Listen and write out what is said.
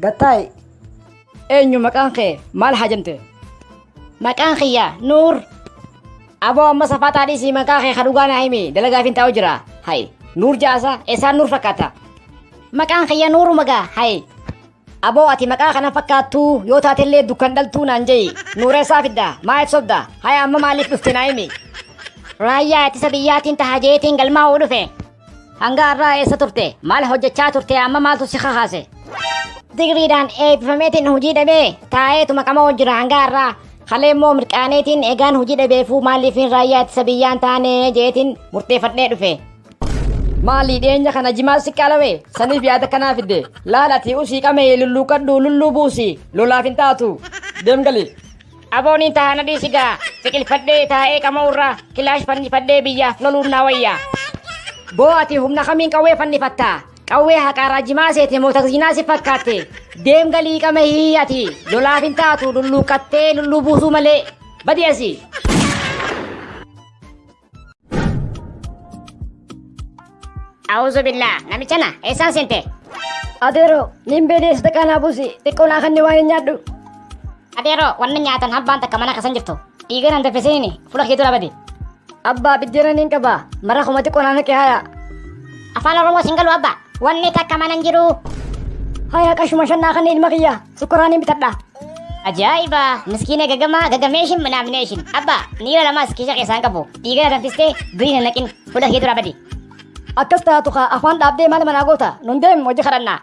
Gattaayi. Eenyu maqaan kee maal hajamte? Maqaan kiyya Nuur. Aboo amma safataa dhiisii maqaa kee ka dhugaa naa himi dalagaaf hin taa'u jira. Hayi Nuur jaasa eessaan Nuur fakkaata? Maqaan kiyya Nuuru magaa. Hayi aboo ati maqaa kana fakkaattuu yoo taatellee dukkan dhaltuu naan jeyi Nuureessaa fidda maa ibsobda hayi amma maaliif dhufte naa himi? Raayyaa ittisa biyyaatiin tahajeetiin galmaa'uu dhufe. Hanga har'aa eessa turte? Maal hojjechaa turte amma maaltu si kakaase? Digriidhaan eebbifameetiin hojii dhabee taa'eetuma qamaa jira hanga har'aa. Halee immoo mirqaaneetiin egaan hojii dhabeefuu maaliifin raayyaa ittisa biyyaan taane jeetiin murteeffadhee dhufe. Maalii dhiyeenya kana jimaa si qalawee saniif yaada kanaa fidde laalati usii qamee lulluuqadhu lulluu buusi lolaaf hin taatu deemgali. Abooniin taana dhiisigaa biqilfadhee taa'ee qamuurraa kilaash fannifadhee biyyaaf loluun naa wayyaa. Boo ati humna kamiin qawwee fannifatta? Qawwee haqaaraa jimaa seete moo taksiinaa si fakkaatte? Deemgalii qama hiyyati lolaaf hin taatu lulluuqattee lulluu buusuu malee badi asi. A'uuzu billaa namichana eessaan seente? Adeero nin beedeessita kanaa buusi xiqqoo naa kanni waan hin nyaadhu. Adeero wanna nyaatan habbaan takka mana kasan jirtu dhiigan hanta feseenini fuula keetu labadi. Abbaa biddeena nin qaba mara kuma xiqqoo naa naqe haya. Afaan Oromoo singalu abba wanni takka mana hin jiru. Haya qashuma shannaa kan ilma kiyya sukkuraan hin bitadha. Ajaa'iba miskiina gagameeshin minaamination abba niira lamas kiisha keessaan qabu dhiigan danfistee durii hin naqin fuula keetu labadi. Akkas taatu kaa afaan dhaabdee maal manaa goota nun deem hojii kadhannaa.